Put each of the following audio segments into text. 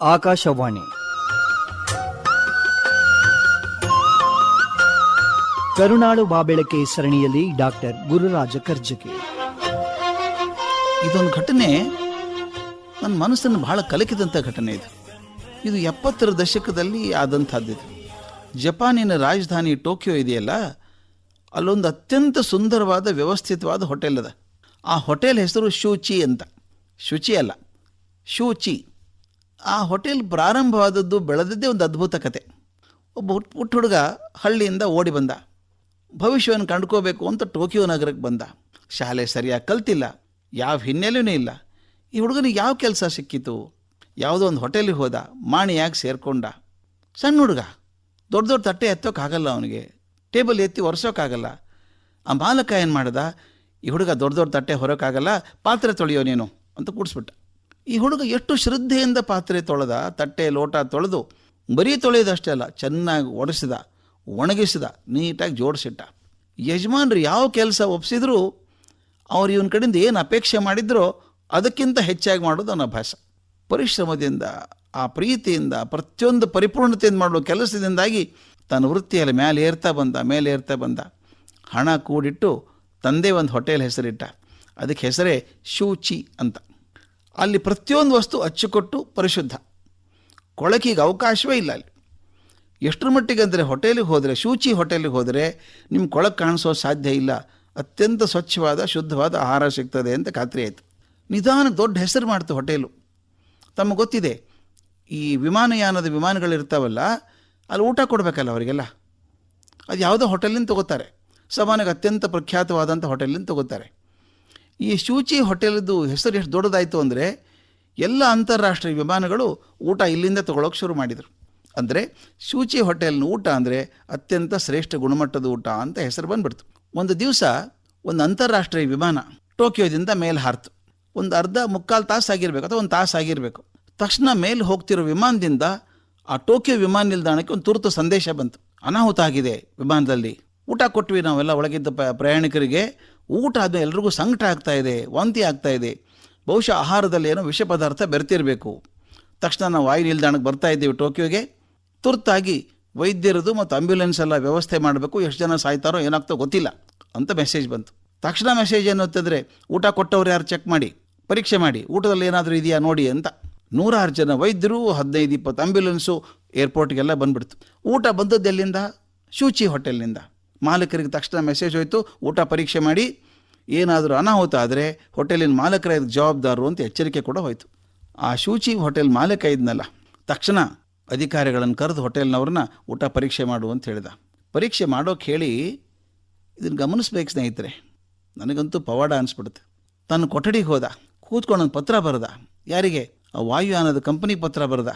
ಆಕಾಶವಾಣಿ ಕರುಣಾಳು ಬಾಬೆಳಕೆ ಸರಣಿಯಲ್ಲಿ ಡಾಕ್ಟರ್ ಗುರುರಾಜ ಕರ್ಜಗಿ. ಇದೊಂದು ಘಟನೆ ನನ್ನ ಮನಸ್ಸನ್ನು ಬಹಳ ಕಲಕಿದಂಥ ಘಟನೆ ಇದು. ಇದು 70ರ ದಶಕದಲ್ಲಿ ಆದಂಥದ್ದಿದು. ಜಪಾನಿನ ರಾಜಧಾನಿ ಟೋಕಿಯೋ ಇದೆಯಲ್ಲ, ಅಲ್ಲೊಂದು ಅತ್ಯಂತ ಸುಂದರವಾದ ವ್ಯವಸ್ಥಿತವಾದ ಹೋಟೆಲ್ ಅದ. ಆ ಹೋಟೆಲ್ ಹೆಸರು ಶೂಚಿ ಅಂತ. ಶುಚಿ ಅಲ್ಲ, ಶೂಚಿ. ಆ ಹೋಟೆಲ್ ಪ್ರಾರಂಭವಾದದ್ದು ಬೆಳೆದದ್ದೇ ಒಂದು ಅದ್ಭುತ ಕತೆ. ಒಬ್ಬ ಪುಟ್ಟ ಹುಡುಗ ಹಳ್ಳಿಯಿಂದ ಓಡಿ ಬಂದ. ಭವಿಷ್ಯವನ್ನು ಕಂಡ್ಕೋಬೇಕು ಅಂತ ಟೋಕಿಯೋ ನಗರಕ್ಕೆ ಬಂದ. ಶಾಲೆ ಸರಿಯಾಗಿ ಕಲ್ತಿಲ್ಲ, ಯಾವ ಹಿನ್ನೆಲೆಯೂ ಇಲ್ಲ. ಈ ಹುಡುಗನಿಗೆ ಯಾವ ಕೆಲಸ ಸಿಕ್ಕಿತು? ಯಾವುದೋ ಒಂದು ಹೋಟೆಲಿಗೆ ಹೋದ, ಮಾಣಿಯಾಗಿ ಸೇರಿಕೊಂಡ. ಸಣ್ಣ ಹುಡುಗ, ದೊಡ್ಡ ದೊಡ್ಡ ತಟ್ಟೆ ಎತ್ತೋಕ್ಕಾಗಲ್ಲ ಅವನಿಗೆ, ಟೇಬಲ್ ಎತ್ತಿ ಒರೆಸೋಕ್ಕಾಗಲ್ಲ. ಆ ಮಾಲಕ ಏನು ಮಾಡ್ದ, ಈ ಹುಡುಗ ದೊಡ್ಡ ದೊಡ್ಡ ತಟ್ಟೆ ಹೊರೋಕ್ಕಾಗಲ್ಲ, ಪಾತ್ರೆ ತೊಳೆಯೋ ನೀನು ಅಂತ ಕೂಡಿಸ್ಬಿಟ್ಟ. ಈ ಹುಡುಗ ಎಷ್ಟು ಶ್ರದ್ಧೆಯಿಂದ ಪಾತ್ರೆ ತೊಳೆದ, ತಟ್ಟೆ ಲೋಟ ತೊಳೆದು, ಬರೀ ತೊಳೆಯೋದಷ್ಟೇ ಅಲ್ಲ, ಚೆನ್ನಾಗಿ ಒರೆಸಿದ, ಒಣಗಿಸಿದ, ನೀಟಾಗಿ ಜೋಡಿಸಿಟ್ಟ. ಯಜಮಾನ್ರು ಯಾವ ಕೆಲಸ ಒಪ್ಪಿಸಿದ್ರು ಅವ್ರು ಇವನ ಕಡೆಯಿಂದ ಏನು ಅಪೇಕ್ಷೆ ಮಾಡಿದ್ರೋ ಅದಕ್ಕಿಂತ ಹೆಚ್ಚಾಗಿ ಮಾಡೋದು ಅವನ ಅಭ್ಯಾಸ. ಪರಿಶ್ರಮದಿಂದ, ಆ ಪ್ರೀತಿಯಿಂದ, ಪ್ರತಿಯೊಂದು ಪರಿಪೂರ್ಣತೆಯಿಂದ ಮಾಡುವ ಕೆಲಸದಿಂದಾಗಿ ತನ್ನ ವೃತ್ತಿಯಲ್ಲಿ ಮೇಲೆ ಏರ್ತಾ ಬಂದ. ಹಣ ಕೂಡಿಟ್ಟು ತಂದೆ ಒಂದು ಹೋಟೆಲ್ ಹೆಸರಿಟ್ಟ. ಅದಕ್ಕೆ ಹೆಸರೇ ಶೂಚಿ ಅಂತ. ಅಲ್ಲಿ ಪ್ರತಿಯೊಂದು ವಸ್ತು ಅಚ್ಚುಕೊಟ್ಟು ಪರಿಶುದ್ಧ, ಕೊಳಕಿಗೆ ಅವಕಾಶವೇ ಇಲ್ಲ ಅಲ್ಲಿ. ಎಷ್ಟರ ಮಟ್ಟಿಗೆ ಅಂದರೆ ಹೋಟೆಲಿಗೆ ಹೋದರೆ, ಶೂಚಿ ಹೋಟೆಲಿಗೆ ಹೋದರೆ ನಿಮ್ಮ ಕೊಳಕ್ಕೆ ಕಾಣಿಸೋ ಸಾಧ್ಯ ಇಲ್ಲ. ಅತ್ಯಂತ ಸ್ವಚ್ಛವಾದ ಶುದ್ಧವಾದ ಆಹಾರ ಸಿಗ್ತದೆ ಅಂತ ಖಾತ್ರಿ ಆಯಿತು. ನಿಧಾನ ದೊಡ್ಡ ಹೆಸರು ಮಾಡ್ತು ಹೋಟೆಲು. ತಮಗೆ ಗೊತ್ತಿದೆ, ಈ ವಿಮಾನಯಾನದ ವಿಮಾನಗಳಿರ್ತಾವಲ್ಲ, ಅಲ್ಲಿ ಊಟ ಕೊಡಬೇಕಲ್ಲ ಅವರಿಗೆಲ್ಲ. ಅದು ಯಾವುದೋ ಹೋಟೆಲಿಂದ ತೊಗೋತಾರೆ, ಸಾಮಾನ್ಯವಾಗಿ ಅತ್ಯಂತ ಪ್ರಖ್ಯಾತವಾದಂಥ ಹೋಟೆಲಿಂದ ತೊಗೋತಾರೆ. ಈ ಶೂಚಿ ಹೋಟೆಲ್ದು ಹೆಸರು ಎಷ್ಟು ದೊಡ್ಡದಾಯಿತು ಅಂದರೆ, ಎಲ್ಲ ಅಂತಾರಾಷ್ಟ್ರೀಯ ವಿಮಾನಗಳು ಊಟ ಇಲ್ಲಿಂದ ತೊಗೊಳೋಕೆ ಶುರು ಮಾಡಿದರು. ಅಂದರೆ ಶೂಚಿ ಹೋಟೆಲ್ನ ಊಟ ಅಂದರೆ ಅತ್ಯಂತ ಶ್ರೇಷ್ಠ ಗುಣಮಟ್ಟದ ಊಟ ಅಂತ ಹೆಸರು ಬಂದುಬಿಡ್ತು. ಒಂದು ದಿವಸ ಒಂದು ಅಂತಾರಾಷ್ಟ್ರೀಯ ವಿಮಾನ ಟೋಕಿಯೋದಿಂದ ಮೇಲೆ ಹಾರಿತು. ಒಂದು ಅರ್ಧ ಮುಕ್ಕಾಲು ತಾಸು ಆಗಿರಬೇಕು ಅಥವಾ ಒಂದು ತಾಸು ಆಗಿರಬೇಕು. ತಕ್ಷಣ ಮೇಲೆ ಹೋಗ್ತಿರೋ ವಿಮಾನದಿಂದ ಆ ಟೋಕಿಯೋ ವಿಮಾನ ನಿಲ್ದಾಣಕ್ಕೆ ಒಂದು ತುರ್ತು ಸಂದೇಶ ಬಂತು. ಅನಾಹುತ ಆಗಿದೆ ವಿಮಾನದಲ್ಲಿ. ಊಟ ಕೊಟ್ವಿ ನಾವೆಲ್ಲ ಒಳಗಿದ್ದ ಪ್ರಯಾಣಿಕರಿಗೆ. ಊಟ ಆದಮೇಲೆ ಎಲ್ರಿಗೂ ಸಂಕಟ ಆಗ್ತಾ ಇದೆ, ವಾಂತಿ ಆಗ್ತಾ ಇದೆ. ಬಹುಶಃ ಆಹಾರದಲ್ಲಿ ಏನೋ ವಿಷ ಪದಾರ್ಥ ಬೆರೆತಿರಬೇಕು. ತಕ್ಷಣ ನಾವು ವಾಯು ನಿಲ್ದಾಣಕ್ಕೆ ಬರ್ತಾ ಇದ್ದೀವಿ ಟೋಕಿಯೋಗೆ. ತುರ್ತಾಗಿ ವೈದ್ಯರದು ಮತ್ತು ಆಂಬ್ಯುಲೆನ್ಸ್ ಎಲ್ಲ ವ್ಯವಸ್ಥೆ ಮಾಡಬೇಕು, ಎಷ್ಟು ಜನ ಸಾಯ್ತಾರೋ ಏನಾಗ್ತೋ ಗೊತ್ತಿಲ್ಲ ಅಂತ ಮೆಸೇಜ್ ಬಂತು. ತಕ್ಷಣ ಮೆಸೇಜ್ ಏನು ಅಂತಂದರೆ, ಊಟ ಕೊಟ್ಟವ್ರು ಯಾರು ಚೆಕ್ ಮಾಡಿ, ಪರೀಕ್ಷೆ ಮಾಡಿ, ಊಟದಲ್ಲಿ ಏನಾದರೂ ಇದೆಯಾ ನೋಡಿ ಅಂತ. 106 ಜನ ವೈದ್ಯರು, 15-20 ಆಂಬ್ಯುಲೆನ್ಸು ಏರ್ಪೋರ್ಟ್ಗೆಲ್ಲ ಬಂದುಬಿಡ್ತು. ಊಟ ಬಂದದ್ದು ಎಲ್ಲಿಂದ? ಶೂಚಿ ಹೋಟೆಲ್ನಿಂದ. ಮಾಲಕರಿಗೆ ತಕ್ಷಣ ಮೆಸೇಜ್ ಹೋಯಿತು, ಊಟ ಪರೀಕ್ಷೆ ಮಾಡಿ, ಏನಾದರೂ ಅನಾಹುತ ಆದರೆ ಹೋಟೆಲಿನ ಮಾಲಕರ ಜವಾಬ್ದಾರರು ಅಂತ ಎಚ್ಚರಿಕೆ ಕೂಡ ಹೋಯಿತು. ಆ ಶೂಚಿ ಹೋಟೆಲ್ ಮಾಲಕ ಇದ್ನಲ್ಲ, ತಕ್ಷಣ ಅಧಿಕಾರಿಗಳನ್ನು ಕರೆದು ಹೋಟೆಲ್ನವ್ರನ್ನ ಊಟ ಪರೀಕ್ಷೆ ಮಾಡು ಅಂತ ಹೇಳಿದ. ಪರೀಕ್ಷೆ ಮಾಡೋಕ್ಕೆ ಹೇಳಿ, ಇದನ್ನು ಗಮನಿಸ್ಬೇಕು ಸ್ನೇಹಿತರೆ, ನನಗಂತೂ ಪವಾಡ ಅನಿಸ್ಬಿಡುತ್ತೆ. ತನ್ನ ಕೊಠಡಿಗೆ ಹೋದ, ಕೂತ್ಕೊಂಡೊಂದು ಪತ್ರ ಬರೆದ. ಯಾರಿಗೆ? ಆ ವಾಯುಯಾನದ ಕಂಪನಿ ಪತ್ರ ಬರೆದ.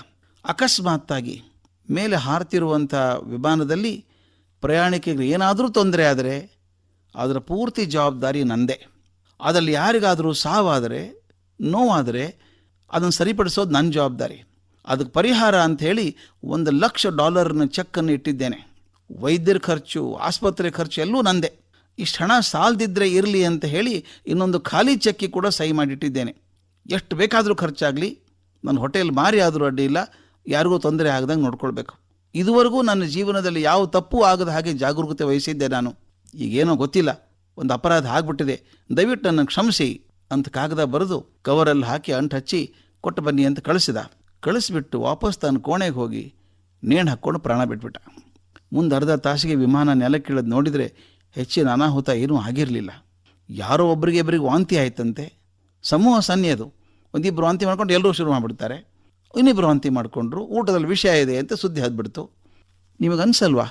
ಅಕಸ್ಮಾತ್ತಾಗಿ ಮೇಲೆ ಹಾರ್ತಿರುವಂಥ ವಿಮಾನದಲ್ಲಿ ಪ್ರಯಾಣಿಕರಿಗೆ ಏನಾದರೂ ತೊಂದರೆ ಆದರೆ ಅದರ ಪೂರ್ತಿ ಜವಾಬ್ದಾರಿ ನಂದೇ. ಅದರಲ್ಲಿ ಯಾರಿಗಾದರೂ ಸಾವಾದರೆ, ನೋವಾದರೆ ಅದನ್ನು ಸರಿಪಡಿಸೋದು ನನ್ನ ಜವಾಬ್ದಾರಿ. ಅದಕ್ಕೆ ಪರಿಹಾರ ಅಂಥೇಳಿ $1,00,000 ಚೆಕ್ಕನ್ನು ಇಟ್ಟಿದ್ದೇನೆ. ವೈದ್ಯರ ಖರ್ಚು, ಆಸ್ಪತ್ರೆ ಖರ್ಚು ಎಲ್ಲೂ ನಂದೇ. ಇಷ್ಟು ಹಣ ಸಾಲದಿದ್ದರೆ ಇರಲಿ ಅಂತ ಹೇಳಿ ಇನ್ನೊಂದು ಖಾಲಿ ಚೆಕ್ಕಿ ಕೂಡ ಸಹಿ ಮಾಡಿಟ್ಟಿದ್ದೇನೆ. ಎಷ್ಟು ಬೇಕಾದರೂ ಖರ್ಚಾಗಲಿ, ನನ್ನ ಹೋಟೆಲ್ ಮಾರಿ ಆದರೂ ಅಡ್ಡಿ ಇಲ್ಲ, ಯಾರಿಗೂ ತೊಂದರೆ ಆಗದಂಗೆ ನೋಡ್ಕೊಳ್ಬೇಕು. ಇದುವರೆಗೂ ನನ್ನ ಜೀವನದಲ್ಲಿ ಯಾವ ತಪ್ಪು ಆಗದ ಹಾಗೆ ಜಾಗರೂಕತೆ ವಹಿಸಿದ್ದೆ ನಾನು. ಈಗೇನೋ ಗೊತ್ತಿಲ್ಲ, ಒಂದು ಅಪರಾಧ ಆಗಿಬಿಟ್ಟಿದೆ, ದಯವಿಟ್ಟು ನನ್ನನ್ನು ಕ್ಷಮಿಸಿ ಅಂತ ಕಾಗದ ಬರೆದು ಕವರಲ್ಲಿ ಹಾಕಿ ಅಂಟು ಹಚ್ಚಿ ಕೊಟ್ಟು ಬನ್ನಿ ಅಂತ ಕಳಿಸ್ಬಿಟ್ಟು ವಾಪಸ್ ತನ್ನ ಕೋಣೆಗೆ ಹೋಗಿ ನೇಣು ಹಾಕ್ಕೊಂಡು ಪ್ರಾಣ ಬಿಟ್ಬಿಟ್ಟ. ಮುಂದೆ ಅರ್ಧ ತಾಸಿಗೆ ವಿಮಾನ ನೆಲಕ್ಕಿಳಿದು ನೋಡಿದರೆ ಹೆಚ್ಚಿನ ಅನಾಹುತ ಏನೂ ಆಗಿರಲಿಲ್ಲ. ಯಾರೋ ಒಬ್ಬರಿಗೆ ವಾಂತಿ ಆಯ್ತಂತೆ. ಸಮೂಹ ಸನ್ನಿ ಅದು. ಒಂದಿಬ್ಬರು ವಾಂತಿ ಮಾಡ್ಕೊಂಡು ಎಲ್ಲರೂ ಶುರು ಮಾಡಿಬಿಡ್ತಾರೆ. ಇನ್ನಿಬ್ಬರು ವಾಂತಿ ಮಾಡಿಕೊಂಡ್ರು. ಊಟದಲ್ಲಿ ವಿಷಯ ಇದೆ ಅಂತ ಸುದ್ದಿ ಹದ್ಬಿಡ್ತು. ನಿಮಗೆ ಅನಿಸಲ್ವಾ,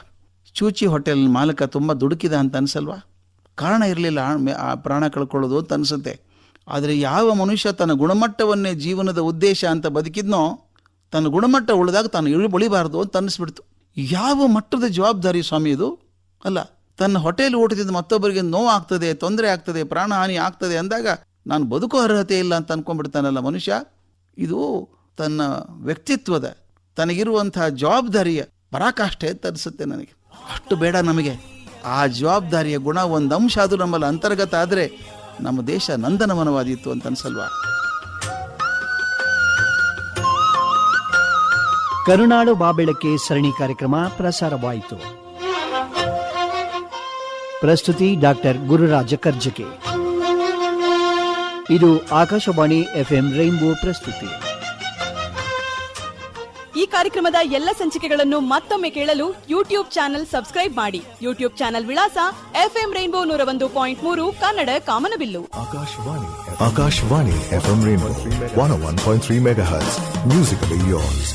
ಶೂಚಿ ಹೋಟೆಲ್ ಮಾಲಕ ತುಂಬ ದುಡುಕಿದ ಅಂತ ಅನಿಸಲ್ವಾ? ಕಾರಣ ಇರಲಿಲ್ಲ ಆ ಪ್ರಾಣ ಕಳ್ಕೊಳ್ಳೋದು ಅಂತ ಅನಿಸುತ್ತೆ. ಆದರೆ ಯಾವ ಮನುಷ್ಯ ತನ್ನ ಗುಣಮಟ್ಟವನ್ನೇ ಜೀವನದ ಉದ್ದೇಶ ಅಂತ ಬದುಕಿದ್ನೋ, ತನ್ನ ಗುಣಮಟ್ಟ ಉಳಿದಾಗ ತಾನು ಇಳಿಬಾರ್ದು ಅಂತ ಅನ್ನಿಸ್ಬಿಡ್ತು. ಯಾವ ಮಟ್ಟದ ಜವಾಬ್ದಾರಿ ಸ್ವಾಮಿ ಇದು ಅಲ್ಲ? ತನ್ನ ಹೋಟೆಲ್ ಊಟದಿಂದ ಮತ್ತೊಬ್ಬರಿಗೆ ನೋವು ಆಗ್ತದೆ, ತೊಂದರೆ ಆಗ್ತದೆ, ಪ್ರಾಣಹಾನಿ ಆಗ್ತದೆ ಅಂದಾಗ ನಾನು ಬದುಕೋ ಅರ್ಹತೆ ಇಲ್ಲ ಅಂತ ಅಂದ್ಕೊಂಡ್ಬಿಡ್ತಾನಲ್ಲ ಮನುಷ್ಯ. ಇದು ತನ್ನ ವ್ಯಕ್ತಿತ್ವದ, ತನಗಿರುವಂತಹ ಜವಾಬ್ದಾರಿಯ ಪರಾಕಾಷ್ಠೆ ಅಂತ ಅನಿಸುತ್ತೆ ನನಗೆ. ಅಷ್ಟು ಬೇಡ ನಮಗೆ. ಆ ಜವಾಬ್ದಾರಿಯ ಗುಣ ಒಂದು ಅಂಶ ಆದರೂ ನಮ್ಮಲ್ಲಿ ಅಂತರ್ಗತ ಆದರೆ ನಮ್ಮ ದೇಶ ನಂದನವನವಾದಿತ್ತು ಅಂತ ಅನ್ಸಲ್ವಾ? ಕರುನಾಡು ಬಾಬೆಳಕೆ ಸರಣಿ ಕಾರ್ಯಕ್ರಮ ಪ್ರಸಾರವಾಯಿತು. ಪ್ರಸ್ತುತಿ ಡಾಕ್ಟರ್ ಗುರುರಾಜ ಕರ್ಜಗಿ. ಇದು ಆಕಾಶವಾಣಿ FM ರೈನ್ಬೋ ಪ್ರಸ್ತುತಿ. ಈ ಕಾರ್ಯಕ್ರಮದ ಎಲ್ಲ ಸಂಚಿಕೆಗಳನ್ನು ಮತ್ತೊಮ್ಮೆ ಕೇಳಲು ಯೂಟ್ಯೂಬ್ ಚಾನೆಲ್ ಸಬ್ಸ್ಕ್ರೈಬ್ ಮಾಡಿ. ಯೂಟ್ಯೂಬ್ ಚಾನೆಲ್ ವಿಳಾಸ FM ರೈನ್ಬೋ 101.3 ಕನ್ನಡ ಕಾಮನಬಿಲ್ಲು. Akashvani FM Rainbow 101.3 MHz. Musically yours.